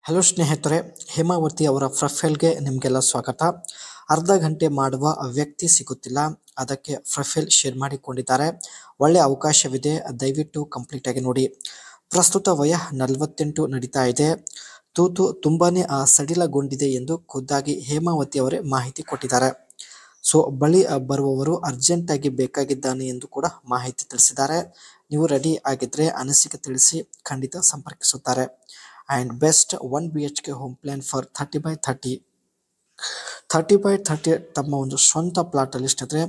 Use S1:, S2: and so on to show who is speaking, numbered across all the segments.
S1: Hello ಸ್ನೇಹಿತರೆ, ಹೇಮಾವತಿ ಅವರ ಪ್ರೊಫೈಲ್ಗೆ ನಿಮಗೆಲ್ಲ ಸ್ವಾಗತ. ಅರ್ಧ ಗಂಟೆ ಮಾಡುವ ವ್ಯಕ್ತಿ ಸಿಗುತ್ತಿಲ್ಲ, ಅದಕ್ಕೆ ಪ್ರೊಫೈಲ್ ಶೇರ್ ಮಾಡಿಕೊಂಡಿದ್ದಾರೆ. ಒಳ್ಳೆ ಅವಕಾಶವಿದೆ, ದಯವಿಟ್ಟು ಕಂಪ್ಲೀಟ್ ಆಗಿ ನೋಡಿ. ಪ್ರಸ್ತುತ ವಯ 48 ನಡೀತಾ ಇದೆ. ತೂತು ತುಂಬಾನೇ ಸಡಿಲಗೊಂಡಿದೆ ಎಂದು ಖುದ್ದಾಗಿ ಹೇಮಾವತಿ ಅವರೇ ಮಾಹಿತಿ ಕೊಟ್ಟಿದ್ದಾರೆ. ಸೊ ಬಳಿ ಬರುವವರು ಅರ್ಜೆಂಟಾಗಿ ಬೇಕಾಗಿದ್ದಾನೆ ಎಂದು ಕೂಡ ಮಾಹಿತಿ ತಿಳಿಸಿದ್ದಾರೆ. ನೀವು ರೆಡಿ ಆಗಿದ್ರೆ ಅನಿಸಿಕೆ ತಿಳಿಸಿ, ಖಂಡಿತ ಸಂಪರ್ಕಿಸುತ್ತಾರೆ. And best 1 BHK home plan for 30x30. 30x30 ತಮ್ಮ ಒಂದು ಸ್ವಂತ ಪ್ಲಾಟಲ್ಲಿ ಸ್ನೇಹಿತರೆ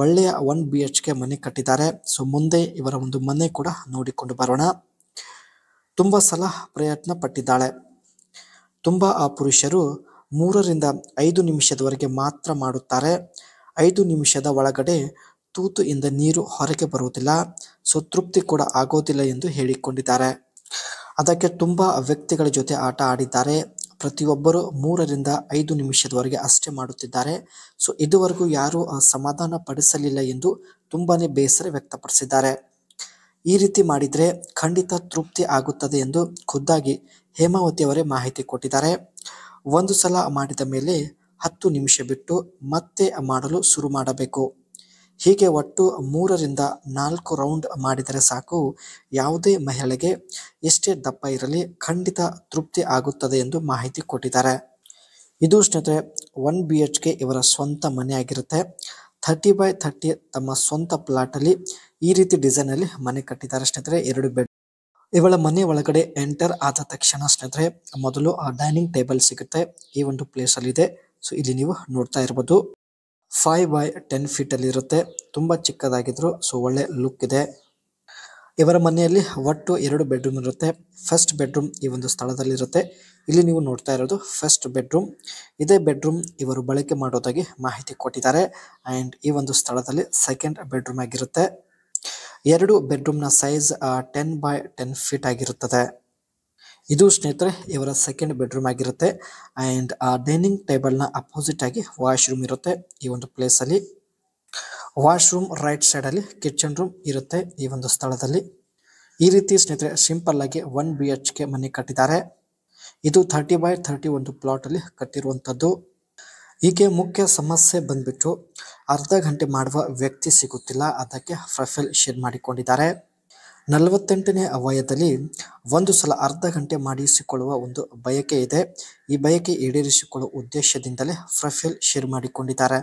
S1: ಒಳ್ಳೆಯ 1 BHK ಮನೆ ಕಟ್ಟಿದ್ದಾರೆ. ಸೊ ಮುಂದೆ ಇವರ ಒಂದು ಮನೆ ಕೂಡ ನೋಡಿಕೊಂಡು ಬರೋಣ. ತುಂಬ ಸಲ ಪ್ರಯತ್ನ ಪಟ್ಟಿದ್ದಾಳೆ. ತುಂಬ ಪುರುಷರು 3 ರಿಂದ 5 ನಿಮಿಷದವರೆಗೆ ಮಾತ್ರ ಮಾಡುತ್ತಾರೆ. 5 ನಿಮಿಷದ ಒಳಗಡೆ ತೂತು ಇಂದ ನೀರು ಹೊರಗೆ ಬರುವುದಿಲ್ಲ. ಸೊ ತೃಪ್ತಿ ಕೂಡ ಆಗೋದಿಲ್ಲ ಎಂದು ಹೇಳಿಕೊಂಡಿದ್ದಾರೆ. ಅದಕ್ಕೆ ತುಂಬ ವ್ಯಕ್ತಿಗಳ ಜೊತೆ ಆಟ ಆಡಿದ್ದಾರೆ. ಪ್ರತಿಯೊಬ್ಬರು 3 ರಿಂದ 5 ನಿಮಿಷದವರೆಗೆ ಅಷ್ಟೇ ಮಾಡುತ್ತಿದ್ದಾರೆ. ಸೊ ಇದುವರೆಗೂ ಯಾರೂ ಸಮಾಧಾನ ಪಡಿಸಲಿಲ್ಲ ಎಂದು ತುಂಬಾನೇ ಬೇಸರ ವ್ಯಕ್ತಪಡಿಸಿದ್ದಾರೆ. ಈ ರೀತಿ ಮಾಡಿದರೆ ಖಂಡಿತ ತೃಪ್ತಿ ಆಗುತ್ತದೆ ಎಂದು ಖುದ್ದಾಗಿ ಹೇಮಾವತಿ ಅವರೇ ಮಾಹಿತಿ ಕೊಟ್ಟಿದ್ದಾರೆ. ಒಂದು ಸಲ ಮಾಡಿದ ಮೇಲೆ 10 ನಿಮಿಷ ಬಿಟ್ಟು ಮತ್ತೆ ಮಾಡಲು ಶುರು ಮಾಡಬೇಕು. ಹೀಗೆ ಒಟ್ಟು 3 ರಿಂದ 4 ರೌಂಡ್ ಮಾಡಿದರೆ ಸಾಕು. ಯಾವುದೇ ಮಹಿಳೆಗೆ ಎಷ್ಟೇ ದಪ್ಪ ಇರಲಿ ಖಂಡಿತ ತೃಪ್ತಿ ಆಗುತ್ತದೆ ಎಂದು ಮಾಹಿತಿ ಕೊಟ್ಟಿದ್ದಾರೆ. ಇದು ಸ್ನೇಹಿತರೆ 1 BHK ಇವರ ಸ್ವಂತ ಮನೆ ಆಗಿರುತ್ತೆ. 30x30 ತಮ್ಮ ಸ್ವಂತ ಪ್ಲಾಟಲ್ಲಿ ಈ ರೀತಿ ಡಿಸೈನಲ್ಲಿ ಮನೆ ಕಟ್ಟಿದ್ದಾರೆ ಸ್ನೇಹಿತರೆ. 2 ಬೆಡ್. ಇವಳ ಮನೆ ಒಳಗಡೆ ಎಂಟರ್ ಆದ ತಕ್ಷಣ ಸ್ನೇಹಿತರೆ ಮೊದಲು ಡೈನಿಂಗ್ ಟೇಬಲ್ ಸಿಗುತ್ತೆ. ಈ ಒಂದು ಪ್ಲೇಸಲ್ಲಿ ಇದೆ. ಸೊ ಇಲ್ಲಿ ನೀವು ನೋಡ್ತಾ ಇರ್ಬೋದು. 5x10 ಫೀಟಲ್ಲಿ ಇರುತ್ತೆ. ತುಂಬ ಚಿಕ್ಕದಾಗಿದ್ರು. ಸೊ ಒಳ್ಳೆ ಲುಕ್ ಇದೆ. ಇವರ ಮನೆಯಲ್ಲಿ ಒಟ್ಟು 2 ಬೆಡ್ರೂಮ್ ಇರುತ್ತೆ. ಫಸ್ಟ್ ಬೆಡ್ರೂಮ್ ಈ ಒಂದು ಸ್ಥಳದಲ್ಲಿ ಇರುತ್ತೆ. ಇಲ್ಲಿ ನೀವು ನೋಡ್ತಾ ಇರೋದು ಫಸ್ಟ್ ಬೆಡ್ರೂಮ್. ಇದೇ ಬೆಡ್ರೂಮ್ ಇವರು ಬಳಕೆ ಮಾಡೋದಾಗಿ ಮಾಹಿತಿ ಕೊಟ್ಟಿದ್ದಾರೆ. ಆ್ಯಂಡ್ ಈ ಒಂದು ಸ್ಥಳದಲ್ಲಿ ಸೆಕೆಂಡ್ ಬೆಡ್ರೂಮ್ ಆಗಿರುತ್ತೆ. 2 ಬೆಡ್ರೂಮ್ನ ಸೈಜ್ 10x10 ಫೀಟ್ ಆಗಿರುತ್ತದೆ. ಇದು ಸ್ನೇಹಿತರೆ ಇವರ ಸೆಕೆಂಡ್ ಬೆಡ್ರೂಮ್ ಆಗಿರುತ್ತೆ. ಆ್ಯಂಡ್ ಡೈನಿಂಗ್ ಟೇಬಲ್ನ ಅಪೋಸಿಟ್ ಆಗಿ ವಾಶ್ರೂಮ್ ಇರುತ್ತೆ. ಈ ಒಂದು ಪ್ಲೇಸಲ್ಲಿ ವಾಶ್ರೂಮ್ ರೈಟ್ ಸೈಡಲ್ಲಿ ಕಿಚನ್ ರೂಮ್ ಇರುತ್ತೆ. ಈ ಒಂದು ಸ್ಥಳದಲ್ಲಿ ಈ ರೀತಿ ಸ್ನೇಹಿತರೆ ಸಿಂಪಲ್ ಆಗಿ 1 BHK ಮನೆ ಕಟ್ಟಿದ್ದಾರೆ. ಇದು 30x30 ಒಂದು ಪ್ಲಾಟಲ್ಲಿ ಕಟ್ಟಿರುವಂಥದ್ದು. ಹೀಗೆ ಮುಖ್ಯ ಸಮಸ್ಯೆ ಬಂದ್ಬಿಟ್ಟು ಅರ್ಧ ಗಂಟೆ ಮಾಡುವ ವ್ಯಕ್ತಿ ಸಿಗುತ್ತಿಲ್ಲ, ಅದಕ್ಕೆ ಪ್ರೊಫೈಲ್ ಶೇರ್ ಮಾಡಿಕೊಂಡಿದ್ದಾರೆ. 48ನೇ ವಯದಲ್ಲಿ ಒಂದು ಸಲ ಅರ್ಧ ಗಂಟೆ ಮಾಡಿಸಿಕೊಳ್ಳುವ ಒಂದು ಬಯಕೆ ಇದೆ. ಈ ಬಯಕೆ ಈಡೇರಿಸಿಕೊಳ್ಳುವ ಉದ್ದೇಶದಿಂದಲೇ ಪ್ರೊಫೈಲ್ ಶೇರ್ ಮಾಡಿಕೊಂಡಿದ್ದಾರೆ.